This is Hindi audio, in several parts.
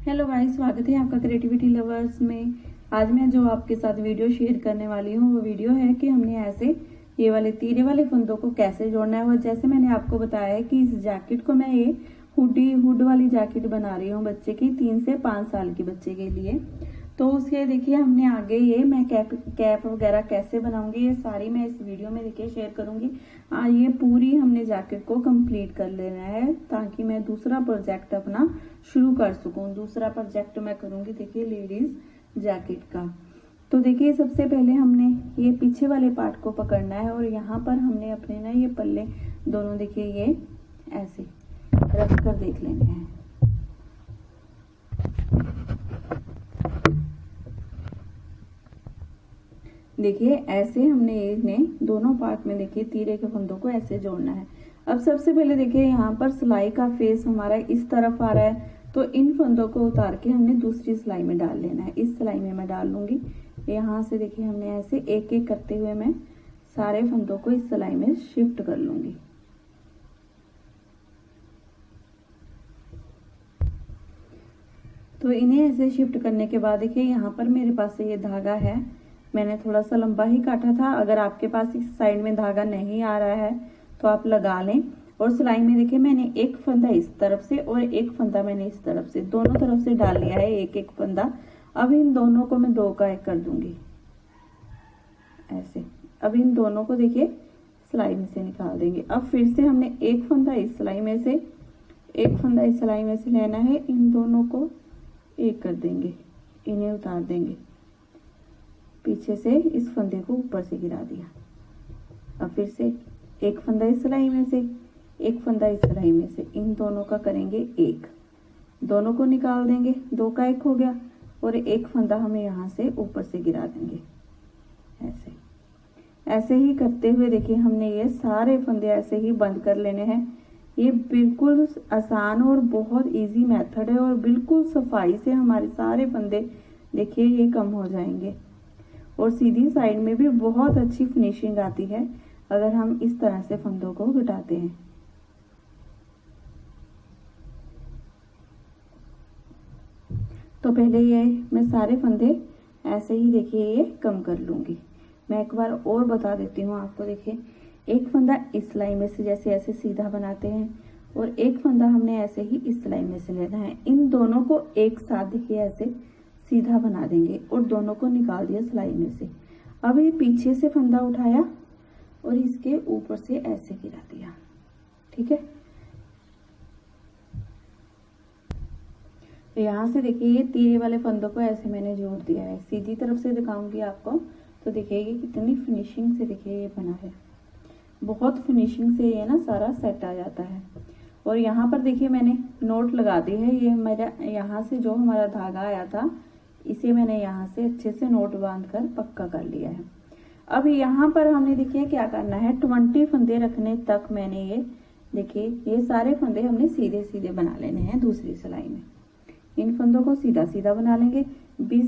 हेलो गाइस, स्वागत है आपका क्रिएटिविटी लवर्स में। आज मैं जो आपके साथ वीडियो शेयर करने वाली हूँ वो वीडियो है कि हमने ऐसे ये वाले तीरे वाले फंदों को कैसे जोड़ना है। और जैसे मैंने आपको बताया है कि इस जैकेट को मैं ये हुड वाली जैकेट बना रही हूँ बच्चे की 3 से 5 साल के बच्चे के लिए। तो उसके देखिए हमने आगे ये मैं कैप वगैरह कैसे बनाऊंगी ये सारी मैं इस वीडियो में देखिए शेयर करूंगी। ये पूरी हमने जैकेट को कंप्लीट कर लेना है ताकि मैं दूसरा प्रोजेक्ट अपना शुरू कर सकूं। दूसरा प्रोजेक्ट मैं करूंगी देखिए लेडीज जैकेट का। तो देखिए सबसे पहले हमने ये पीछे वाले पार्ट को पकड़ना है और यहाँ पर हमने अपने ना ये पल्ले दोनों देखिए ये ऐसे रख कर देख लेने हैं। देखिए ऐसे हमने इन्हें दोनों पार्ट में देखिए तीरे के फंदों को ऐसे जोड़ना है। अब सबसे पहले देखिए यहाँ पर सिलाई का फेस हमारा इस तरफ आ रहा है तो इन फंदों को उतार के हमने दूसरी सिलाई में डाल लेना है। इस सिलाई में मैं डाल लूंगी। यहाँ से देखिए हमने ऐसे एक एक करते हुए मैं सारे फंदों को इस सिलाई में शिफ्ट कर लूंगी। तो इन्हें ऐसे शिफ्ट करने के बाद देखिए यहाँ पर मेरे पास ये धागा है, मैंने थोड़ा सा लंबा ही काटा था। अगर आपके पास इस साइड में धागा नहीं आ रहा है तो आप लगा लें। और सिलाई में देखिए मैंने एक फंदा इस तरफ से और एक फंदा मैंने इस तरफ से दोनों तरफ से डाल लिया है एक एक फंदा। अब इन दोनों को मैं 2 का 1 कर दूंगी ऐसे। अब इन दोनों को देखिए सिलाई में से निकाल देंगे। अब फिर से हमने एक फंदा इस सिलाई में से एक फंदा इस सिलाई में से लेना है। इन दोनों को 1 कर देंगे, इन्हें उतार देंगे। पीछे से इस फंदे को ऊपर से गिरा दिया। अब फिर से एक फंदा इस सिलाई में से एक फंदा इस सिलाई में से इन दोनों का करेंगे 1, दोनों को निकाल देंगे। 2 का 1 हो गया और एक फंदा हमें यहाँ से ऊपर से गिरा देंगे ऐसे। ऐसे ही करते हुए देखिए हमने ये सारे फंदे ऐसे ही बंद कर लेने हैं। ये बिल्कुल आसान और बहुत इजी मेथड है और बिल्कुल सफाई से हमारे सारे फंदे देखिए ये कम हो जाएंगे। और सीधी साइड में भी बहुत अच्छी फिनिशिंग आती है अगर हम इस तरह से फंदों को घटाते हैं। तो पहले ये मैं सारे फंदे ऐसे ही देखिए ये कम कर लूंगी। मैं एक बार और बता देती हूँ आपको। देखिए एक फंदा इस सिलाई में से जैसे ऐसे सीधा बनाते हैं और एक फंदा हमने ऐसे ही इस सिलाई में से लेना है। इन दोनों को एक साथ देखिए ऐसे सीधा बना देंगे और दोनों को निकाल दिया सिलाई में से। अब ये पीछे से फंदा उठाया और इसके ऊपर से ऐसे गिरा दिया। ठीक है, तो यहाँ से देखिए ये तीरे वाले फंदों को ऐसे मैंने जोड़ दिया है। सीधी तरफ से दिखाऊंगी आपको तो देखिए ये कितनी फिनिशिंग से देखिए ये बना है। बहुत फिनिशिंग से ये ना सारा सेट आ जाता है। और यहाँ पर देखिए मैंने नोट लगा दी है। ये मेरा यहाँ से जो हमारा धागा आया था इसे मैंने यहाँ से अच्छे से नोट बांधकर पक्का कर लिया है। अब यहाँ पर हमने देखिए क्या करना है, 20 फंदे रखने तक मैंने ये देखिए ये सारे फंदे हमने सीधे सीधे बना लेने हैं दूसरी सिलाई में। इन फंदों को सीधा सीधा बना लेंगे।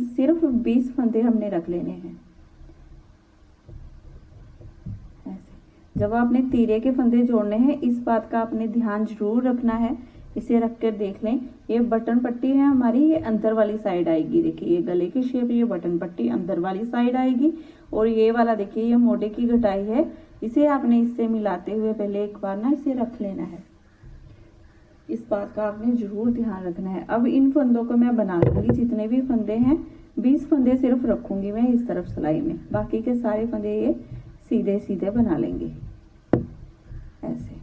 सिर्फ 20 फंदे हमने रख लेने हैं ऐसे। जब आपने तीरे के फंदे जोड़ने हैं इस बात का आपने ध्यान जरूर रखना है। इसे रख कर देख लें। ये बटन पट्टी है हमारी, ये अंदर वाली साइड आएगी। देखिए ये गले की शेप, ये बटन पट्टी अंदर वाली साइड आएगी। और ये वाला देखिए ये मोटे की घटाई है। इसे आपने इससे मिलाते हुए पहले एक बार ना इसे रख लेना है। इस बात का आपने जरूर ध्यान रखना है। अब इन फंदों को मैं बना लूंगी। जितने भी फंदे हैं 20 फंदे सिर्फ रखूंगी मैं इस तरफ सिलाई में। बाकी के सारे फंदे ये सीधे सीधे बना लेंगे ऐसे।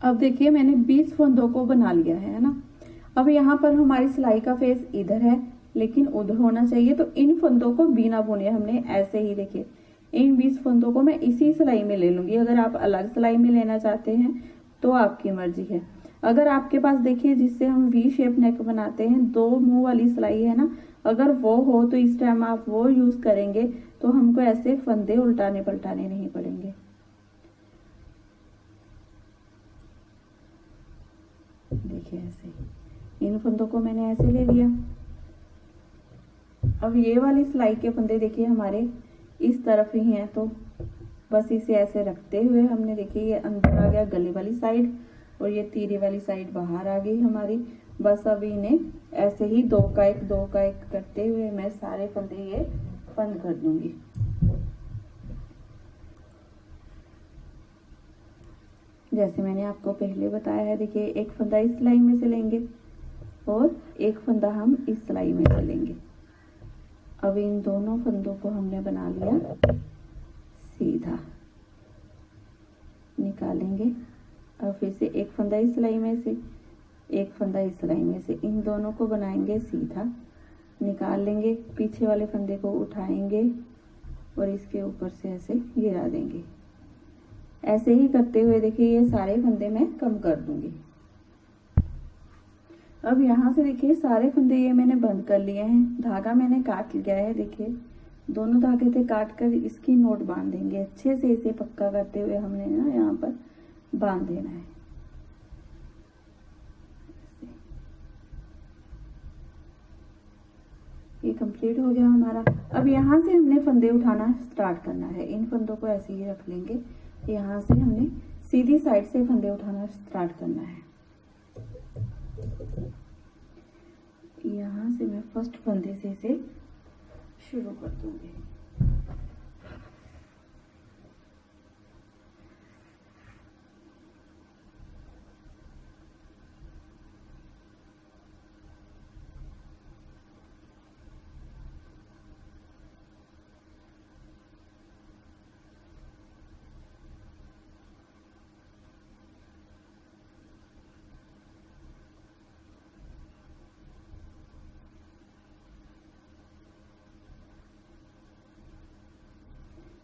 अब देखिए मैंने 20 फंदों को बना लिया है ना। अब यहाँ पर हमारी सिलाई का फेस इधर है लेकिन उधर होना चाहिए। तो इन फंदों को बिना बुने हमने ऐसे ही देखिए इन 20 फंदों को मैं इसी सिलाई में ले लूंगी। अगर आप अलग सिलाई में लेना चाहते हैं तो आपकी मर्जी है। अगर आपके पास देखिए जिससे हम वी शेप नेक बनाते हैं 2 मुंह वाली सिलाई है ना, अगर वो हो तो इस टाइम आप वो यूज करेंगे तो हमको ऐसे फंदे उल्टाने पलटाने नहीं पड़ेंगे। देखिए ऐसे इन फंदों को मैंने ऐसे ले लिया। अब ये वाली सिलाई के फंदे देखिए हमारे इस तरफ ही हैं, तो बस इसे ऐसे रखते हुए हमने देखिए ये अंदर आ गया गले वाली साइड और ये तीरे वाली साइड बाहर आ गई हमारी। बस अब इन्हें ऐसे ही दो का एक करते हुए मैं सारे फंदे ये बंद कर दूंगी। जैसे मैंने आपको पहले बताया है, देखिए एक फंदा इस सिलाई में से लेंगे और एक फंदा हम इस सिलाई में से लेंगे। अब इन दोनों फंदों को हमने बना लिया सीधा, निकालेंगे। अब फिर से एक फंदा इस सिलाई में से, एक फंदा इस सिलाई में से, इन दोनों को बनाएंगे सीधा, निकाल लेंगे। पीछे वाले फंदे को उठाएंगे और इसके ऊपर से ऐसे गिरा देंगे। ऐसे ही करते हुए देखिए ये सारे फंदे मैं कम कर दूंगी। अब यहाँ से देखिए सारे फंदे ये मैंने बंद कर लिए हैं। धागा मैंने काट लिया है, देखिए दोनों धागे थे काट कर इसकी नोट बांध देंगे। अच्छे से इसे पक्का करते हुए हमने ना यहाँ पर बांध देना है। ये कंप्लीट हो गया हमारा। अब यहाँ से हमने फंदे उठाना स्टार्ट करना है। इन फंदों को ऐसे ही रख लेंगे। यहाँ से हमने सीधी साइड से फंदे उठाना स्टार्ट करना है। यहाँ से मैं फर्स्ट फंदे से इसे शुरू कर दूंगी।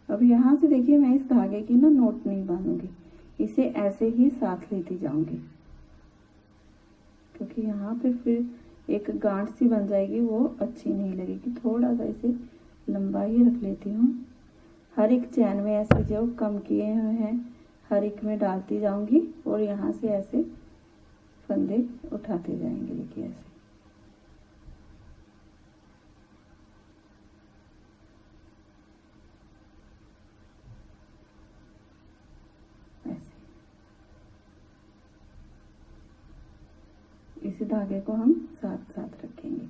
अब यहाँ से देखिए मैं इस धागे की ना नोट नहीं बांधूंगी, इसे ऐसे ही साथ लेती जाऊंगी, क्योंकि यहाँ पे फिर एक गांठ सी बन जाएगी, वो अच्छी नहीं लगेगी। थोड़ा सा इसे लंबा ही रख लेती हूँ। हर एक चैन में ऐसे जो कम किए हुए हैं हर एक में डालती जाऊंगी और यहाँ से ऐसे फंदे उठाते जाएंगे। देखिए ऐसे इसी धागे को हम साथ साथ रखेंगे।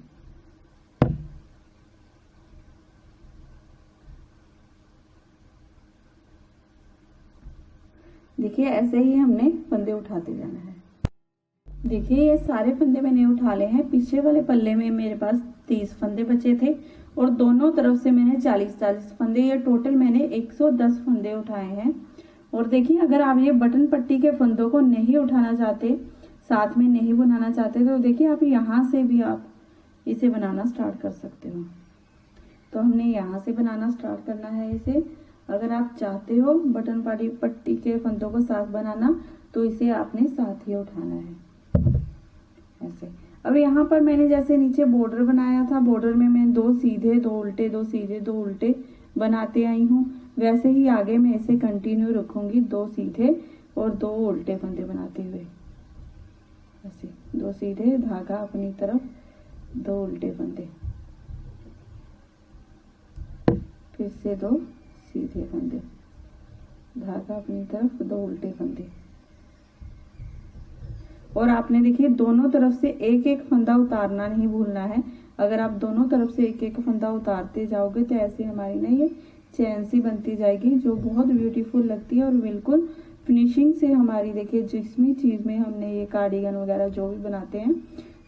देखिए ऐसे ही हमने फंदे उठाते जाना है। देखिए ये सारे फंदे मैंने उठा ले हैं। पीछे वाले पल्ले में मेरे पास 30 फंदे बचे थे और दोनों तरफ से मैंने 40-40 फंदे, ये टोटल मैंने 110 फंदे उठाए हैं। और देखिए अगर आप ये बटन पट्टी के फंदों को नहीं उठाना चाहते, साथ में नहीं बनाना चाहते, तो देखिए आप यहाँ से भी आप इसे बनाना स्टार्ट कर सकते हो। तो हमने यहाँ से बनाना स्टार्ट करना है इसे। अगर आप चाहते हो बटन पट्टी के फंदों को साथ बनाना, तो इसे आपने साथ ही उठाना है ऐसे। अब यहाँ पर मैंने जैसे नीचे बॉर्डर बनाया था, बॉर्डर में मैं 2 सीधे 2 उल्टे 2 सीधे 2 उल्टे बनाते आई हूँ, वैसे ही आगे मैं इसे कंटिन्यू रखूंगी, 2 सीधे और 2 उल्टे फंदे बनाते हुए ऐसे। 2 सीधे, धागा अपनी तरफ, 2 उल्टे फंदे, फिर से 2 सीधे फंदे, धागा अपनी तरफ, 2 उल्टे फंदे। और आपने देखिए दोनों तरफ से एक एक फंदा उतारना नहीं भूलना है। अगर आप दोनों तरफ से एक एक फंदा उतारते जाओगे तो ऐसे हमारी ना ये चैन सी बनती जाएगी, जो बहुत ब्यूटीफुल लगती है और बिल्कुल फिनिशिंग से हमारी। देखिए जिस भी चीज में हमने ये कार्डिगन वगैरह जो भी बनाते हैं,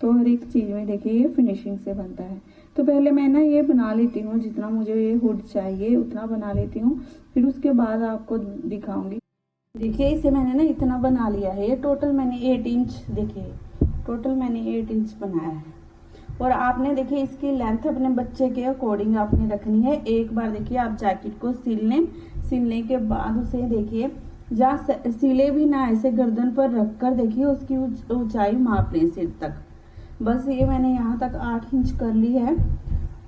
तो हर एक चीज में देखिए ये फिनिशिंग से बनता है। तो पहले मैं ना ये बना लेती हूँ, जितना मुझे ये हुड चाहिए उतना बना लेती हूँ, फिर उसके बाद आपको दिखाऊंगी। देखिए इसे मैंने ना इतना बना लिया है। ये टोटल मैंने 8 इंच, देखिए टोटल मैंने 8 इंच बनाया है। और आपने देखिए इसकी लेंथ अपने बच्चे के अकॉर्डिंग आपने रखनी है। एक बार देखिए आप जैकेट को सिल लें, सिलने के बाद उसे देखिए जहाँ सिले भी ना ऐसे गर्दन पर रखकर देखिए उसकी ऊंचाई माप लें सिर तक। बस ये मैंने यहाँ तक 8 इंच कर ली है।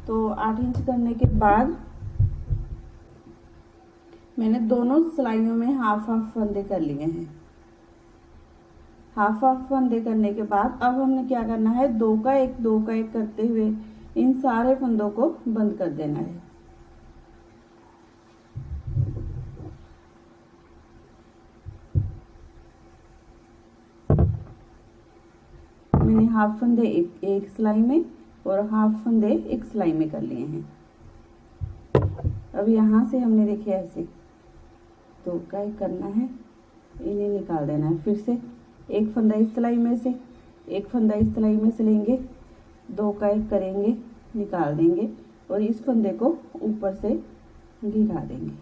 तो 8 इंच करने के बाद मैंने दोनों सिलाइयों में हाफ हाफ फंदे कर लिए हैं। हाफ हाफ फंदे करने के बाद अब हमने क्या करना है, 2 का 1 2 का 1 करते हुए इन सारे फंदों को बंद कर देना है। मैंने हाफ फंदे एक सिलाई में और हाफ फंदे एक सिलाई में कर लिए हैं। अब यहाँ से हमने देखे ऐसे 2 का 1 करना है, इन्हें निकाल देना है। फिर से एक फंदा इस सिलाई में से, एक फंदा इस सिलाई में से लेंगे, 2 का 1 करेंगे, निकाल देंगे और इस फंदे को ऊपर से गिरा देंगे।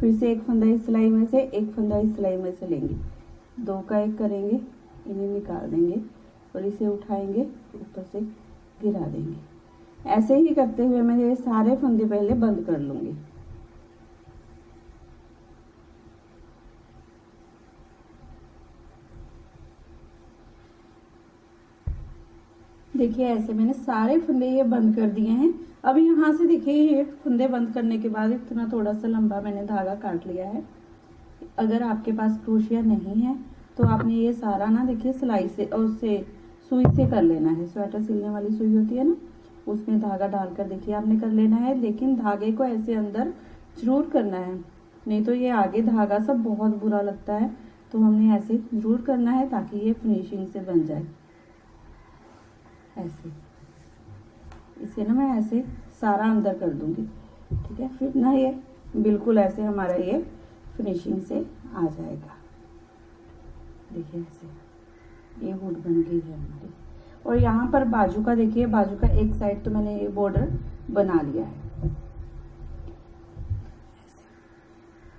फिर से एक फंदा इस सिलाई में से, एक फंदा इस सिलाई में से लेंगे, 2 का 1 करेंगे, इन्हें निकाल देंगे और इसे उठाएंगे, ऊपर से गिरा देंगे। ऐसे ही करते हुए मैं ये सारे फंदे पहले बंद कर लूंगी। देखिए ऐसे मैंने सारे फंदे ये बंद कर दिए हैं। अब यहाँ से देखिए ये फंदे बंद करने के बाद इतना थोड़ा सा लंबा मैंने धागा काट लिया है। अगर आपके पास क्रोशिया नहीं है तो आपने ये सारा ना देखिए सिलाई से और उससे सुई से कर लेना है। स्वेटर सिलने वाली सुई होती है ना, उसमें धागा डालकर देखिए आपने कर लेना है। लेकिन धागे को ऐसे अंदर जरूर करना है, नहीं तो ये आगे धागा सब बहुत बुरा लगता है। तो हमने ऐसे जरूर करना है ताकि ये फिनिशिंग से बन जाए। ऐसे इसे ना मैं ऐसे सारा अंदर कर दूंगी, ठीक है। फिर ना ये बिल्कुल ऐसे हमारा ये फिनिशिंग से आ जाएगा। देखिए ऐसे ये हुड बन गई है हमारी। और यहाँ पर बाजू का देखिए, बाजू का एक साइड तो मैंने ये बॉर्डर बना लिया है।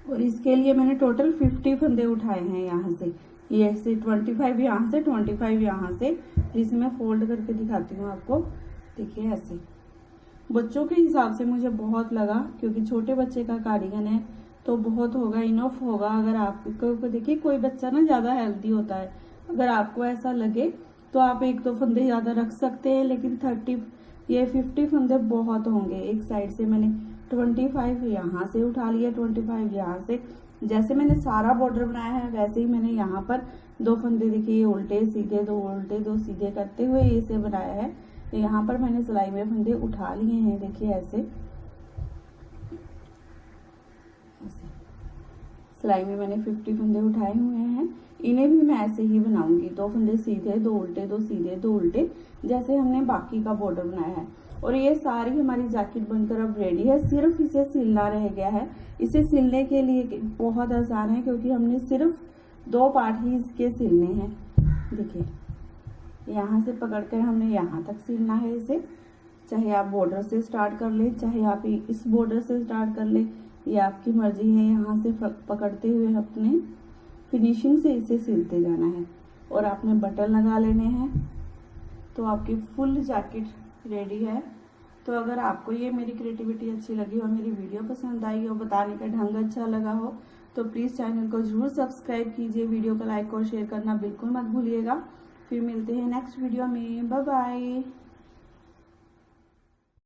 और इसके लिए मैंने टोटल 50 फंदे उठाए हैं। यहाँ से ये ऐसे 25 यहाँ से, 25 यहाँ से। इसमें मैं फोल्ड करके दिखाती हूँ आपको। देखिए ऐसे बच्चों के हिसाब से मुझे बहुत लगा, क्योंकि छोटे बच्चे का कार्डिगन है तो बहुत होगा, इनफ होगा। अगर आपको देखिए कोई बच्चा ना ज्यादा हेल्दी होता है, अगर आपको ऐसा लगे तो आप 1-2 फंदे ज्यादा रख सकते हैं, लेकिन 50 फंदे बहुत होंगे। एक साइड से मैंने 25 यहाँ से उठा लिया, 25 यहाँ से। जैसे मैंने सारा बॉर्डर बनाया है वैसे ही मैंने यहाँ पर 2 फंदे देखिए उल्टे सीधे, 2 उल्टे 2 सीधे करते हुए इसे बनाया है। तो यहाँ पर मैंने सिलाई में फंदे उठा लिए हैं। देखिए ऐसे सिलाई में मैंने 50 फंदे उठाए हुए हैं। इन्हें भी मैं ऐसे ही बनाऊंगी, 2 फंदे सीधे, 2 उल्टे, 2 सीधे, 2 उल्टे, जैसे हमने बाकी का बॉर्डर बनाया है। और ये सारी हमारी जैकेट बनकर अब रेडी है। सिर्फ इसे सिलना रह गया है। इसे सिलने के लिए बहुत आसान है, क्योंकि हमने सिर्फ 2 पार्ट ही इसके सिलने हैं। देखिए यहाँ से पकड़कर हमने यहाँ तक सिलना है इसे। चाहे आप बॉर्डर से स्टार्ट कर ले, चाहे आप इस बॉर्डर से स्टार्ट कर ले, ये आपकी मर्जी है। यहाँ से पकड़ते हुए अपने फिनिशिंग से इसे सिलते जाना है। और आपने बटन लगा लेने हैं तो आपकी फुल जैकेट रेडी है। तो अगर आपको ये मेरी क्रिएटिविटी अच्छी लगी और मेरी वीडियो पसंद आई और बताने का ढंग अच्छा लगा हो तो प्लीज़ चैनल को जरूर सब्सक्राइब कीजिए। वीडियो को लाइक और शेयर करना बिल्कुल मत भूलिएगा। फिर मिलते हैं नेक्स्ट वीडियो में। Bye bye.